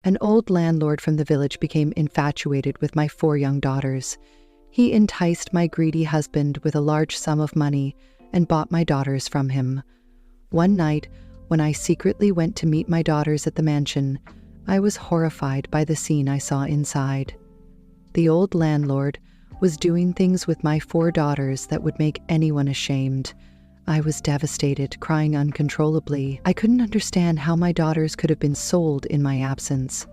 An old landlord from the village became infatuated with my 4 young daughters. He enticed my greedy husband with a large sum of money and bought my daughters from him. One night, when I secretly went to meet my daughters at the mansion, I was horrified by the scene I saw inside. The old landlord was doing things with my 4 daughters that would make anyone ashamed. I was devastated, crying uncontrollably. I couldn't understand how my daughters could have been sold in my absence,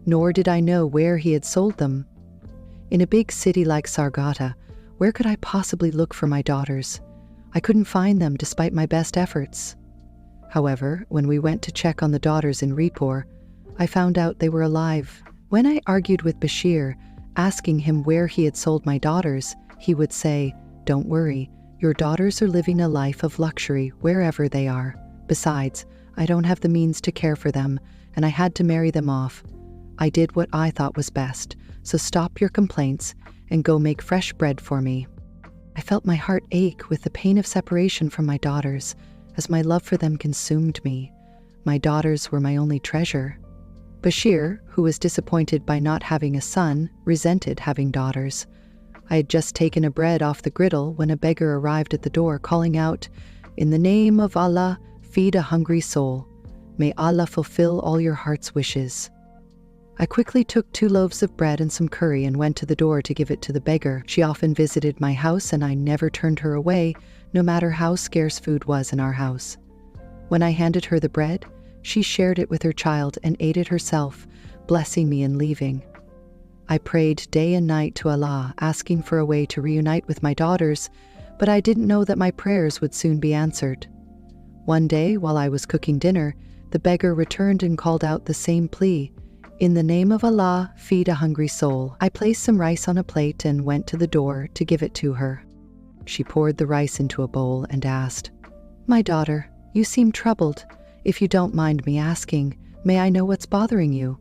nor did I know where he had sold them. In a big city like Sargata, where could I possibly look for my daughters? I couldn't find them despite my best efforts. However, when we went to check on the daughters in Ripur, I found out they were alive. When I argued with Bashir, asking him where he had sold my daughters, he would say, "Don't worry, your daughters are living a life of luxury wherever they are. Besides, I don't have the means to care for them, and I had to marry them off. I did what I thought was best, so stop your complaints and go make fresh bread for me." I felt my heart ache with the pain of separation from my daughters, as my love for them consumed me. My daughters were my only treasure. Bashir, who was disappointed by not having a son, resented having daughters. I had just taken a bread off the griddle when a beggar arrived at the door calling out, "In the name of Allah, feed a hungry soul. May Allah fulfill all your heart's wishes." I quickly took 2 loaves of bread and some curry and went to the door to give it to the beggar. She often visited my house and I never turned her away, no matter how scarce food was in our house. When I handed her the bread, she shared it with her child and ate it herself, blessing me and leaving. I prayed day and night to Allah, asking for a way to reunite with my daughters, but I didn't know that my prayers would soon be answered. One day, while I was cooking dinner, the beggar returned and called out the same plea, "In the name of Allah, feed a hungry soul." I placed some rice on a plate and went to the door to give it to her. She poured the rice into a bowl and asked, "My daughter, you seem troubled. If you don't mind me asking, may I know what's bothering you?"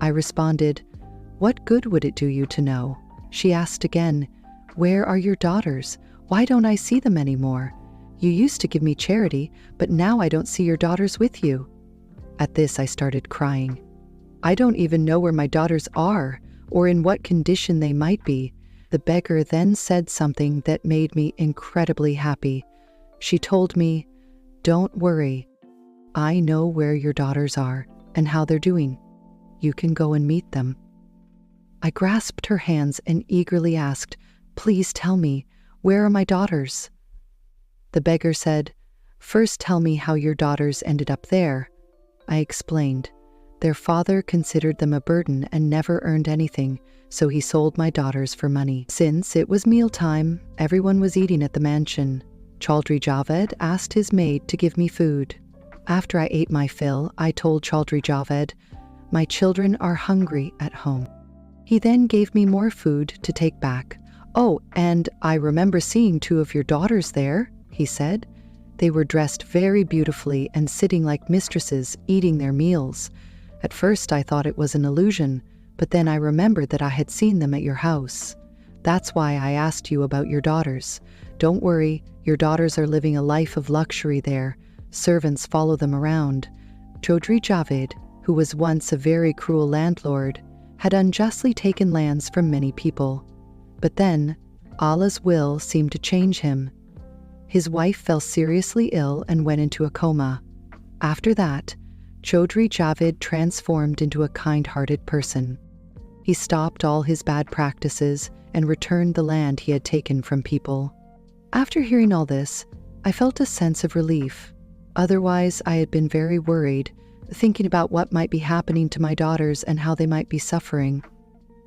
I responded, "What good would it do you to know?" She asked again, "Where are your daughters? Why don't I see them anymore? You used to give me charity, but now I don't see your daughters with you." At this, I started crying. I don't even know where my daughters are or in what condition they might be. The beggar then said something that made me incredibly happy. She told me, "Don't worry. I know where your daughters are and how they're doing. You can go and meet them." I grasped her hands and eagerly asked, "Please tell me, where are my daughters?" The beggar said, "First tell me how your daughters ended up there." I explained. Their father considered them a burden and never earned anything, so he sold my daughters for money. Since it was mealtime, everyone was eating at the mansion. Chaudhary Javed asked his maid to give me food. After I ate my fill, I told Chaudhary Javed, "My children are hungry at home." He then gave me more food to take back. "Oh, and I remember seeing 2 of your daughters there," he said. They were dressed very beautifully and sitting like mistresses, eating their meals. At first I thought it was an illusion, but then I remembered that I had seen them at your house. That's why I asked you about your daughters. Don't worry, your daughters are living a life of luxury there. Servants follow them around. Chaudhary Javed, who was once a very cruel landlord, had unjustly taken lands from many people. But then, Allah's will seemed to change him. His wife fell seriously ill and went into a coma. After that, Chaudhary Javed transformed into a kind-hearted person. He stopped all his bad practices and returned the land he had taken from people. After hearing all this, I felt a sense of relief. Otherwise, I had been very worried, thinking about what might be happening to my daughters and how they might be suffering.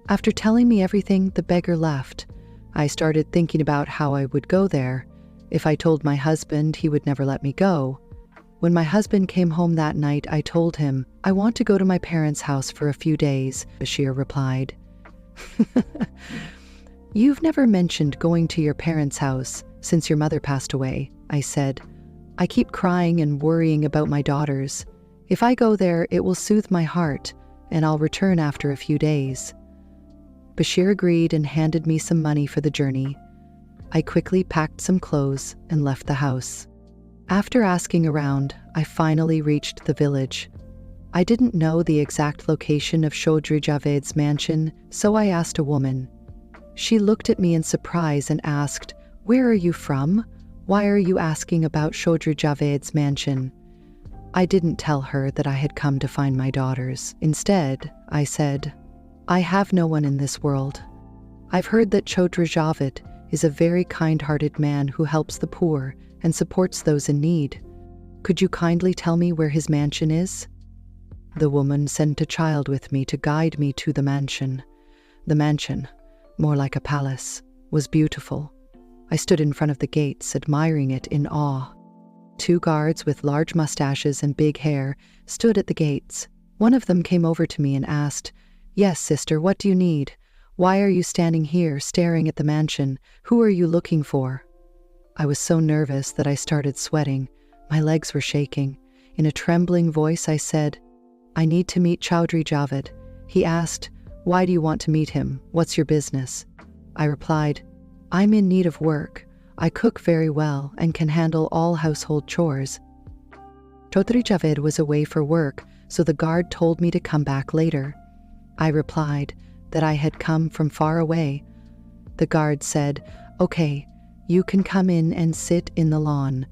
After telling me everything, the beggar left. I started thinking about how I would go there. If I told my husband, he would never let me go. When my husband came home that night, I told him, "I want to go to my parents' house for a few days," Bashir replied. "You've never mentioned going to your parents' house since your mother passed away," I said. "I keep crying and worrying about my daughters. If I go there, it will soothe my heart, and I'll return after a few days." Bashir agreed and handed me some money for the journey. I quickly packed some clothes and left the house. After asking around, I finally reached the village. I didn't know the exact location of Chaudhary Javed's mansion, so I asked a woman. She looked at me in surprise and asked, "Where are you from? Why are you asking about Chaudhary Javed's mansion?" I didn't tell her that I had come to find my daughters. Instead, I said, "I have no one in this world. I've heard that Chaudhary Javed is a very kind-hearted man who helps the poor and supports those in need. Could you kindly tell me where his mansion is?" The woman sent a child with me to guide me to the mansion. The mansion, more like a palace, was beautiful. I stood in front of the gates, admiring it in awe. 2 guards with large mustaches and big hair stood at the gates. One of them came over to me and asked, "Yes, sister, what do you need? Why are you standing here staring at the mansion? Who are you looking for?" I was so nervous that I started sweating. My legs were shaking. In a trembling voice, I said, "I need to meet Chaudhary Javed." He asked, "Why do you want to meet him? What's your business?" I replied, "I'm in need of work. I cook very well and can handle all household chores." Chaudhary Javed was away for work, so the guard told me to come back later. I replied that I had come from far away. The guard said, "Okay, you can come in and sit in the lawn.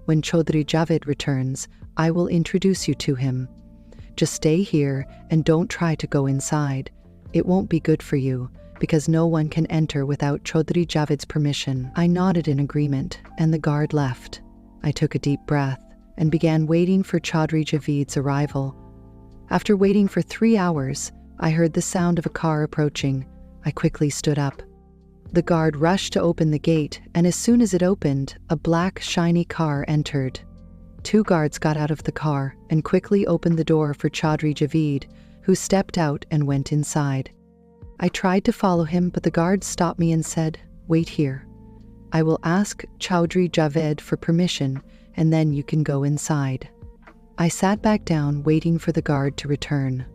When Chaudhary Javed returns, I will introduce you to him. Just stay here and don't try to go inside. It won't be good for you, because no one can enter without Chaudhary Javed's permission." I nodded in agreement, and the guard left. I took a deep breath and began waiting for Chaudhary Javed's arrival. After waiting for 3 hours, I heard the sound of a car approaching. I quickly stood up. The guard rushed to open the gate, and as soon as it opened, a black, shiny car entered. 2 guards got out of the car and quickly opened the door for Chaudhary Javed, who stepped out and went inside. I tried to follow him, but the guards stopped me and said, "Wait here. I will ask Chaudhary Javed for permission, and then you can go inside." I sat back down, waiting for the guard to return.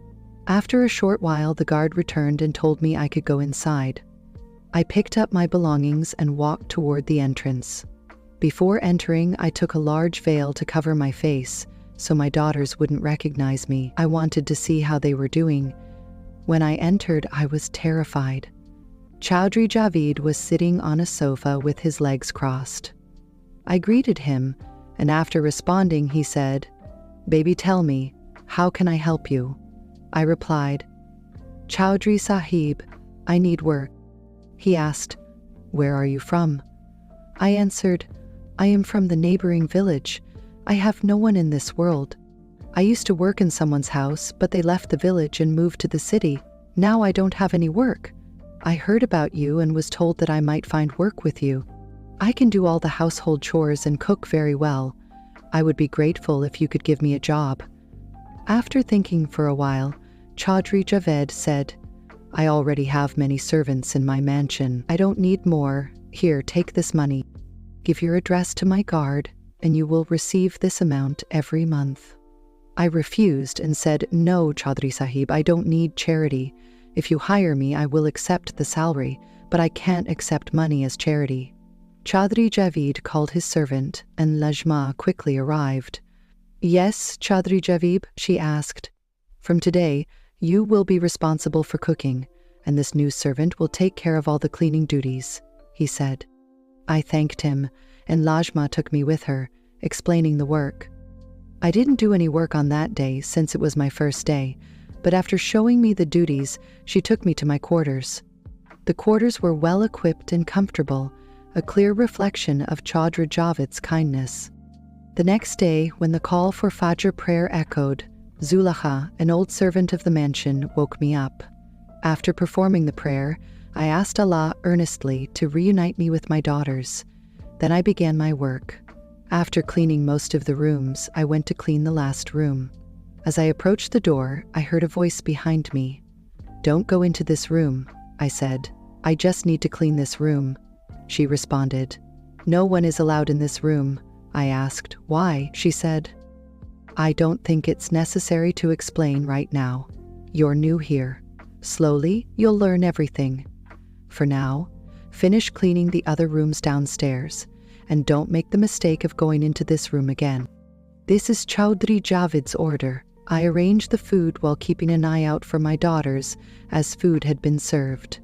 After a short while, the guard returned and told me I could go inside. I picked up my belongings and walked toward the entrance. Before entering, I took a large veil to cover my face, so my daughters wouldn't recognize me. I wanted to see how they were doing. When I entered, I was terrified. Chaudhary Javed was sitting on a sofa with his legs crossed. I greeted him, and after responding, he said, "Baby, tell me, how can I help you?" I replied, "Chaudhary Sahib, I need work." He asked, "Where are you from?" I answered, "I am from the neighboring village. I have no one in this world. I used to work in someone's house, but they left the village and moved to the city. Now I don't have any work. I heard about you and was told that I might find work with you. I can do all the household chores and cook very well. I would be grateful if you could give me a job." After thinking for a while, Chaudhary Javed said, "I already have many servants in my mansion. I don't need more. Here, take this money. Give your address to my guard, and you will receive this amount every month." I refused and said, "No, Chaudhary Sahib, I don't need charity. If you hire me, I will accept the salary, but I can't accept money as charity." Chaudhary Javed called his servant, and Lajma quickly arrived. "Yes, Chaudhary Javed," she asked. "From today, you will be responsible for cooking, and this new servant will take care of all the cleaning duties," he said. I thanked him, and Lajma took me with her, explaining the work. I didn't do any work on that day since it was my first day, but after showing me the duties, she took me to my quarters. The quarters were well equipped and comfortable, a clear reflection of Chaudhary Javed's kindness. The next day, when the call for Fajr prayer echoed, Zulakha, an old servant of the mansion, woke me up. After performing the prayer, I asked Allah earnestly to reunite me with my daughters. Then I began my work. After cleaning most of the rooms, I went to clean the last room. As I approached the door, I heard a voice behind me. "Don't go into this room," I said. "I just need to clean this room." She responded, "No one is allowed in this room." I asked, "Why?" She said, "I don't think it's necessary to explain right now. You're new here. Slowly, you'll learn everything. For now, finish cleaning the other rooms downstairs, and don't make the mistake of going into this room again. This is Chaudhary Javed's order. I arranged the food while keeping an eye out for my daughters as food had been served.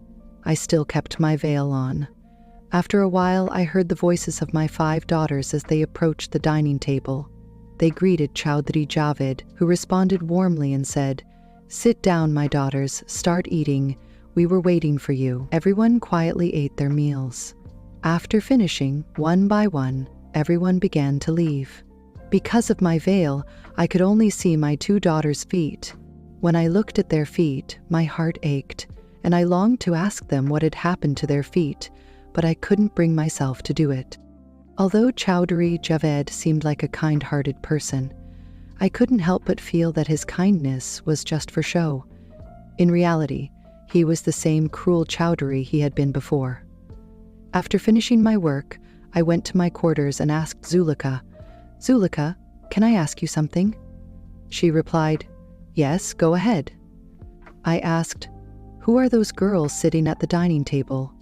I still kept my veil on. After a while, I heard the voices of my 5 daughters as they approached the dining table. They greeted Chaudhary Javed, who responded warmly and said, "Sit down, my daughters, start eating. We were waiting for you." Everyone quietly ate their meals. After finishing, one by one, everyone began to leave. Because of my veil, I could only see my 2 daughters' feet. When I looked at their feet, my heart ached, and I longed to ask them what had happened to their feet, but I couldn't bring myself to do it. Although Chaudhary Javed seemed like a kind-hearted person, I couldn't help but feel that his kindness was just for show. In reality, he was the same cruel Chaudhary he had been before. After finishing my work, I went to my quarters and asked Zulika, "Zulika, can I ask you something?" She replied, "Yes, go ahead." I asked, "Who are those girls sitting at the dining table?"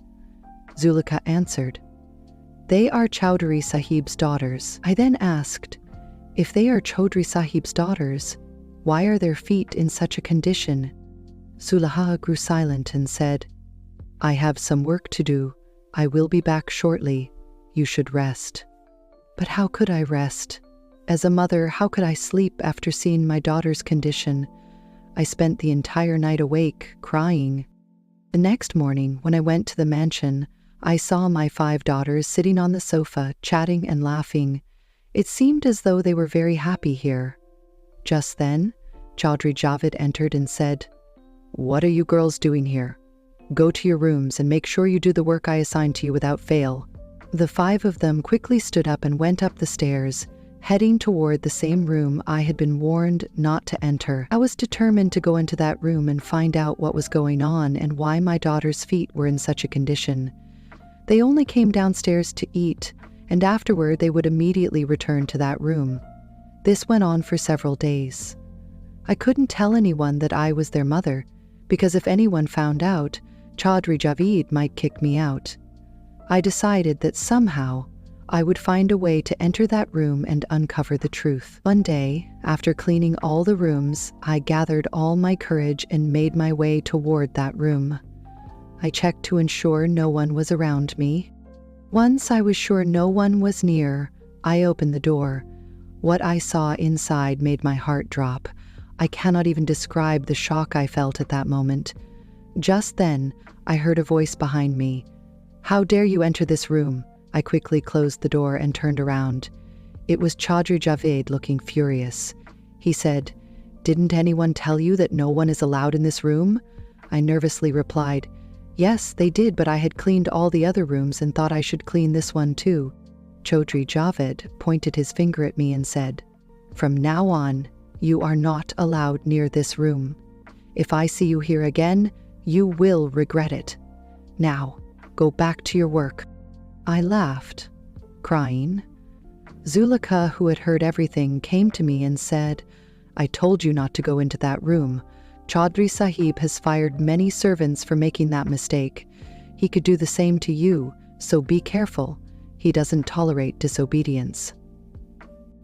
Zulika answered, "They are Chaudhary Sahib's daughters." I then asked, "If they are Chaudhary Sahib's daughters, why are their feet in such a condition?" Zulika grew silent and said, "I have some work to do. I will be back shortly. You should rest." But how could I rest? As a mother, how could I sleep after seeing my daughter's condition? I spent the entire night awake, crying. The next morning, when I went to the mansion, I saw my 5 daughters sitting on the sofa, chatting and laughing. It seemed as though they were very happy here. Just then, Chaudhary Javed entered and said, "What are you girls doing here? Go to your rooms and make sure you do the work I assigned to you without fail." The 5 of them quickly stood up and went up the stairs, heading toward the same room I had been warned not to enter. I was determined to go into that room and find out what was going on and why my daughters' feet were in such a condition. They only came downstairs to eat, and afterward they would immediately return to that room. This went on for several days. I couldn't tell anyone that I was their mother, because if anyone found out, Chaudhary Javed might kick me out. I decided that somehow I would find a way to enter that room and uncover the truth. One day, after cleaning all the rooms, I gathered all my courage and made my way toward that room. I checked to ensure no one was around me. Once I was sure no one was near, I opened the door. What I saw inside made my heart drop. I cannot even describe the shock I felt at that moment. Just then, I heard a voice behind me. "How dare you enter this room?" I quickly closed the door and turned around. It was Chaudhary Javed looking furious. He said, "Didn't anyone tell you that no one is allowed in this room?" I nervously replied, "Yes, they did, but I had cleaned all the other rooms and thought I should clean this one too." Chaudhary Javed pointed his finger at me and said, "From now on, you are not allowed near this room. If I see you here again, you will regret it. Now, go back to your work." I laughed, crying. Zulika, who had heard everything, came to me and said, "I told you not to go into that room. Chaudhary Sahib has fired many servants for making that mistake. He could do the same to you, so be careful. He doesn't tolerate disobedience."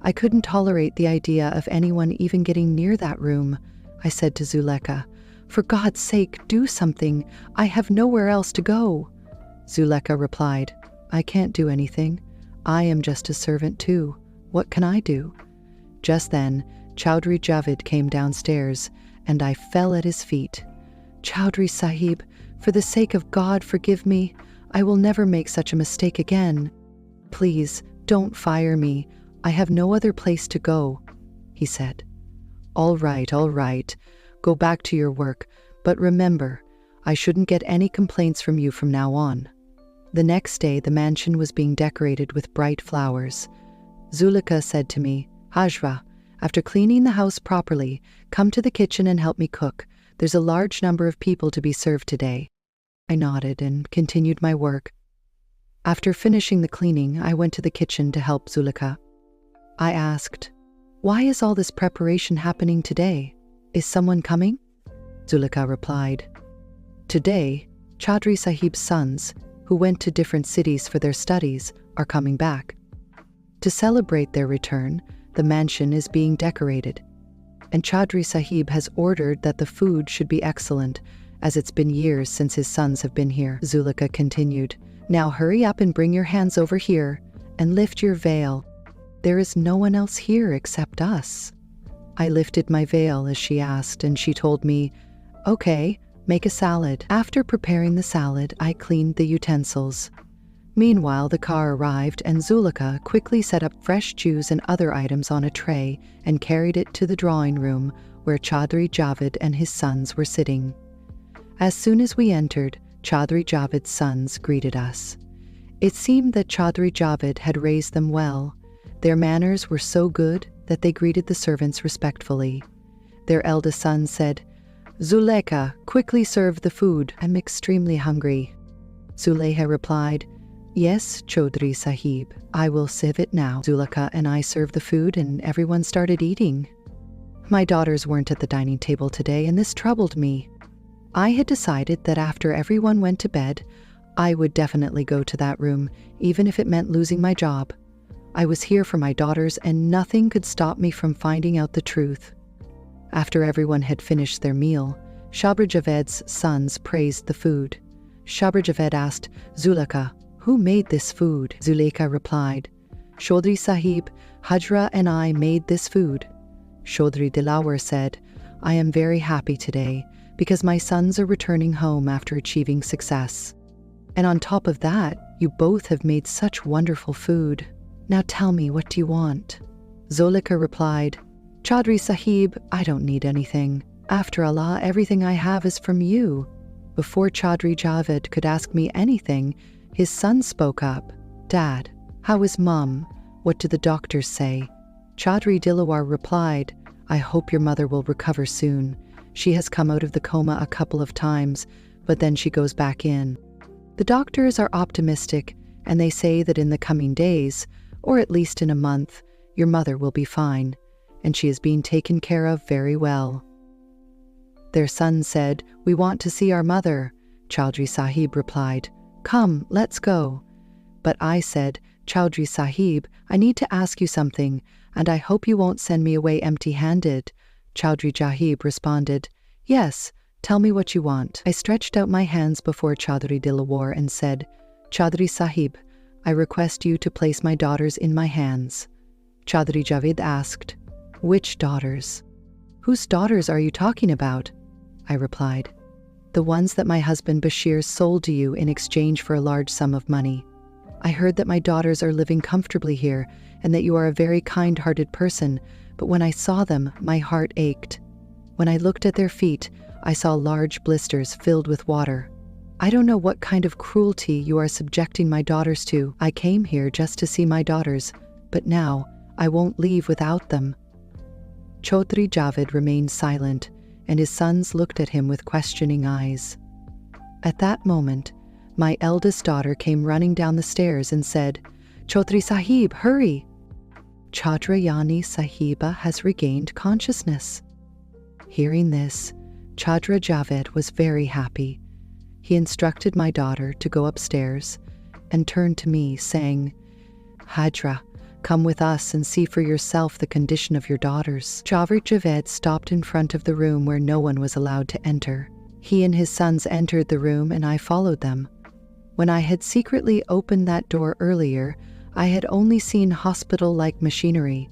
I couldn't tolerate the idea of anyone even getting near that room. I said to Zuleka, "For God's sake, do something. I have nowhere else to go." Zuleka replied, "I can't do anything. I am just a servant too. What can I do?" Just then, Chaudhary Javed came downstairs, and I fell at his feet. "Chaudhary Sahib, for the sake of God, forgive me. I will never make such a mistake again. Please, don't fire me. I have no other place to go," he said. All right. Go back to your work, but remember, I shouldn't get any complaints from you from now on." The next day, the mansion was being decorated with bright flowers. Zulika said to me, "Hajra, after cleaning the house properly, come to the kitchen and help me cook. There's a large number of people to be served today." I nodded and continued my work. After finishing the cleaning, I went to the kitchen to help Zulika. I asked, "Why is all this preparation happening today? Is someone coming?" Zulika replied, "Today, Chaudhary Sahib's sons, who went to different cities for their studies, are coming back. To celebrate their return, the mansion is being decorated. and Chaudhary Sahib has ordered that the food should be excellent, as it's been years since his sons have been here," Zulika continued. "Now hurry up and bring your hands over here, and lift your veil. There is no one else here except us." I lifted my veil as she asked, and she told me, "Okay, make a salad." After preparing the salad, I cleaned the utensils. Meanwhile, the car arrived, and Zulika quickly set up fresh juice and other items on a tray and carried it to the drawing room where Chaudhary Javed and his sons were sitting. As soon as we entered, Chaudhary Javed's sons greeted us. It seemed that Chaudhary Javed had raised them well. Their manners were so good that they greeted the servants respectfully. Their eldest son said, "Zulekha, quickly serve the food. I'm extremely hungry." Zulekha replied, "Yes, Chaudhary Sahib, I will serve it now." Zulekha and I served the food and everyone started eating. My daughters weren't at the dining table today, and this troubled me. I had decided that after everyone went to bed, I would definitely go to that room, even if it meant losing my job. I was here for my daughters, and nothing could stop me from finding out the truth. After everyone had finished their meal, Chaudhary Javed's sons praised the food. Chaudhary Javed asked, "Zulekha, who made this food?" Zulekha replied, "Chaudhary Sahib, Hajra and I made this food." Chaudhary Dilawar said, "I am very happy today because my sons are returning home after achieving success. And on top of that, you both have made such wonderful food. Now tell me, what do you want?" Zulekha replied, "Chaudhary Sahib, I don't need anything. After Allah, everything I have is from you." Before Chaudhary Javed could ask me anything, his son spoke up, "Dad, how is Mum? What do the doctors say?" Chaudhary Dilawar replied, "I hope your mother will recover soon. She has come out of the coma a couple of times, but then she goes back in. The doctors are optimistic, and they say that in the coming days, or at least in a month, your mother will be fine, and she is being taken care of very well." Their son said, "We want to see our mother." Chaudhary Sahib replied, "Come, let's go." But I said, "Chaudhary Sahib, I need to ask you something, and I hope you won't send me away empty-handed." Chaudhary Sahib responded, "Yes, tell me what you want." I stretched out my hands before Chaudhary Dilawar and said, "Chaudhary Sahib, I request you to place my daughters in my hands." Chaudhary Javed asked, "Which daughters? Whose daughters are you talking about?" I replied, "The ones that my husband Bashir sold to you in exchange for a large sum of money. I heard that my daughters are living comfortably here and that you are a very kind-hearted person, but when I saw them, my heart ached. When I looked at their feet, I saw large blisters filled with water. I don't know what kind of cruelty you are subjecting my daughters to. I came here just to see my daughters, but now I won't leave without them." Chaudhary Javed remained silent, and his sons looked at him with questioning eyes. At that moment, my eldest daughter came running down the stairs and said, "Chaudhary Sahib, hurry! Chaudrayani Sahiba has regained consciousness." Hearing this, Chaudhary Javed was very happy. He instructed my daughter to go upstairs and turned to me, saying, "Hajra, come with us and see for yourself the condition of your daughters." Chaudhary Javed stopped in front of the room where no one was allowed to enter. He and his sons entered the room and I followed them. When I had secretly opened that door earlier, I had only seen hospital-like machinery,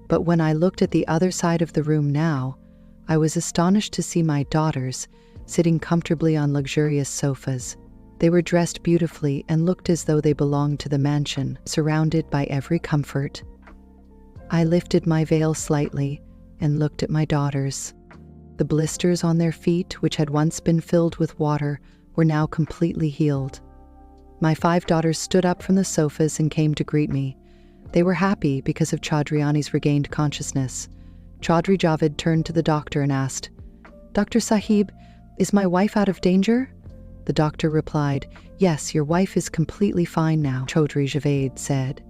but when I looked at the other side of the room now, I was astonished to see my daughters sitting comfortably on luxurious sofas. They were dressed beautifully and looked as though they belonged to the mansion, surrounded by every comfort. I lifted my veil slightly and looked at my daughters. The blisters on their feet, which had once been filled with water, were now completely healed. My 5 daughters stood up from the sofas and came to greet me. They were happy because of Chaudhryani's regained consciousness. Chaudhary Javed turned to the doctor and asked, "Dr. Sahib, is my wife out of danger?" The doctor replied, "Yes, your wife is completely fine now," Chaudhary Javed said.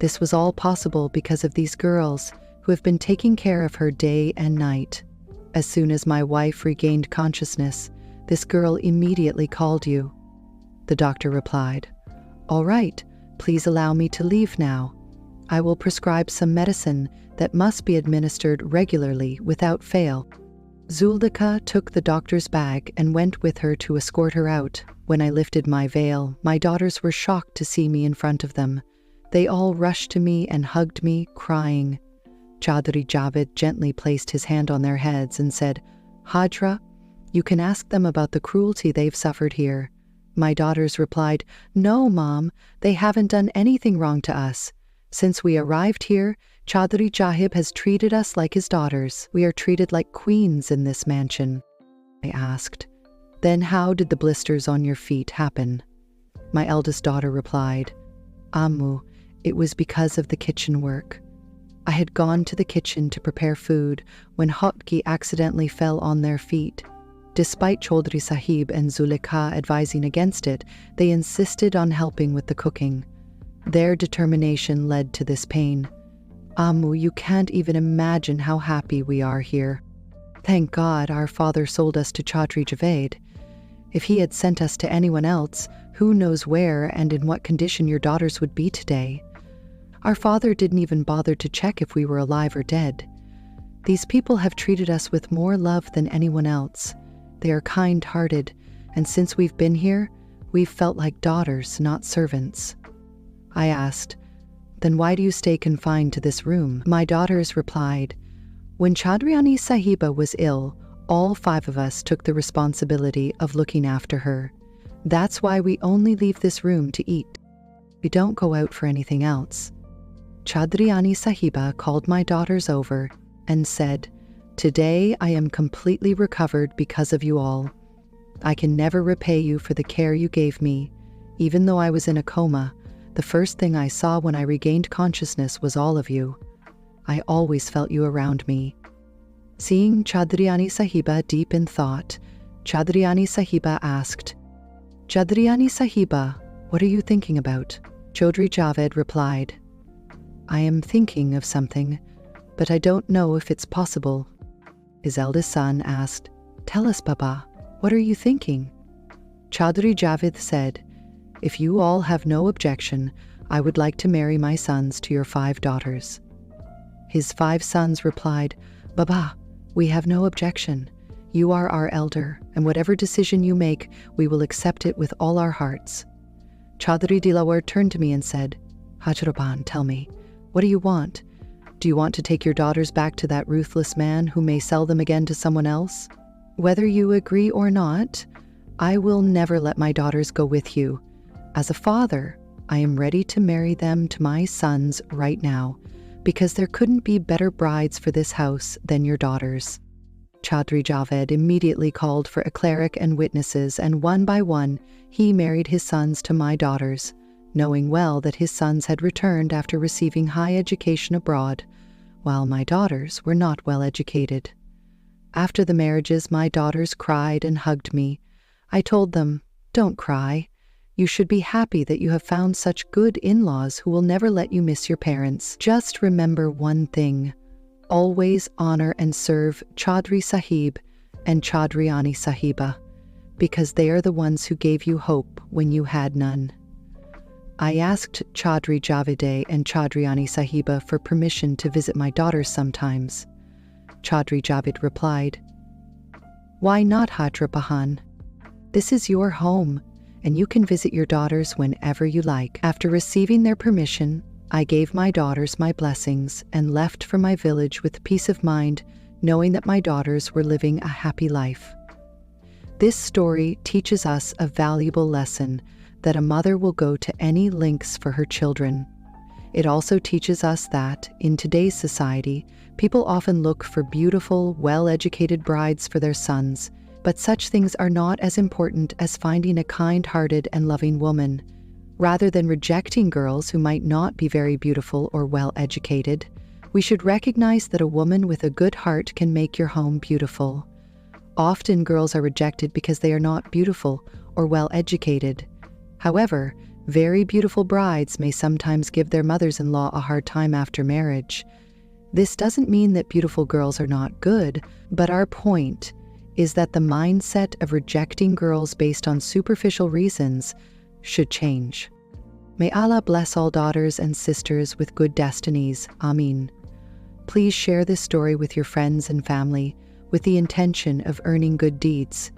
"This was all possible because of these girls who have been taking care of her day and night. As soon as my wife regained consciousness, this girl immediately called you." The doctor replied, "All right, please allow me to leave now." I will prescribe some medicine that must be administered regularly without fail. Zuleika took the doctor's bag and went with her to escort her out. When I lifted my veil, my daughters were shocked to see me in front of them. They all rushed to me and hugged me, crying. Chaudhary Javed gently placed his hand on their heads and said, "Hajra, you can ask them about the cruelty they've suffered here." My daughters replied, "No, Mom, they haven't done anything wrong to us. Since we arrived here, Chaudhary Jahib has treated us like his daughters. We are treated like queens in this mansion." I asked, "Then how did the blisters on your feet happen?" My eldest daughter replied, "Ammu, it was because of the kitchen work. I had gone to the kitchen to prepare food when Hotki accidentally fell on their feet. Despite Chaudhary Sahib and Zuleika advising against it, they insisted on helping with the cooking. Their determination led to this pain. Ammu, you can't even imagine how happy we are here. Thank God our father sold us to Chaudhary Javed. If he had sent us to anyone else, who knows where and in what condition your daughters would be today. Our father didn't even bother to check if we were alive or dead. These people have treated us with more love than anyone else. They are kind-hearted, and since we've been here, we've felt like daughters, not servants." I asked, "Then why do you stay confined to this room?" My daughters replied, "When Chaudhry Sahiba was ill, all 5 of us took the responsibility of looking after her. That's why we only leave this room to eat. We don't go out for anything else." Chaudhry Sahiba called my daughters over and said, "Today I am completely recovered because of you all. I can never repay you for the care you gave me. Even though I was in a coma, the first thing I saw when I regained consciousness was all of you. I always felt you around me." Seeing Chaudhry Sahiba deep in thought, Chaudhry Sahiba asked, "Chaudhry Sahiba, what are you thinking about?" Chaudhary Javed replied, "I am thinking of something, but I don't know if it's possible." His eldest son asked, "Tell us, Baba, what are you thinking?" Chaudhary Javed said, "If you all have no objection, I would like to marry my sons to your 5 daughters." His 5 sons replied, "Baba, we have no objection. You are our elder, and whatever decision you make, we will accept it with all our hearts." Chaudhary Dilawar turned to me and said, "Hajraban, tell me, what do you want? Do you want to take your daughters back to that ruthless man who may sell them again to someone else? Whether you agree or not, I will never let my daughters go with you. As a father, I am ready to marry them to my sons right now, because there couldn't be better brides for this house than your daughters." Chaudhry Javed immediately called for a cleric and witnesses, and one by one, he married his sons to my daughters, knowing well that his sons had returned after receiving high education abroad, while my daughters were not well educated. After the marriages, my daughters cried and hugged me. I told them, "Don't cry. You should be happy that you have found such good in-laws who will never let you miss your parents. Just remember one thing. Always honor and serve Chaudhry Sahib and Chaudhry Sahiba, because they are the ones who gave you hope when you had none." I asked Chaudhry Javed and Chaudhry Sahiba for permission to visit my daughters sometimes. Chaudhry Javed replied, "Why not, Hajra Bahan? This is your home, and you can visit your daughters whenever you like." After receiving their permission, I gave my daughters my blessings and left for my village with peace of mind, knowing that my daughters were living a happy life. This story teaches us a valuable lesson, that a mother will go to any lengths for her children. It also teaches us that, in today's society, people often look for beautiful, well-educated brides for their sons, but such things are not as important as finding a kind-hearted and loving woman. Rather than rejecting girls who might not be very beautiful or well-educated, we should recognize that a woman with a good heart can make your home beautiful. Often girls are rejected because they are not beautiful or well-educated. However, very beautiful brides may sometimes give their mothers-in-law a hard time after marriage. This doesn't mean that beautiful girls are not good, but our point is that the mindset of rejecting girls based on superficial reasons should change. May Allah bless all daughters and sisters with good destinies. Ameen. Please share this story with your friends and family with the intention of earning good deeds.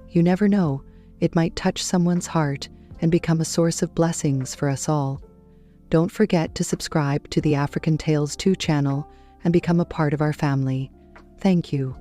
You never know, it might touch someone's heart and become a source of blessings for us all. Don't forget to subscribe to the African Tales 2 channel and become a part of our family. Thank you.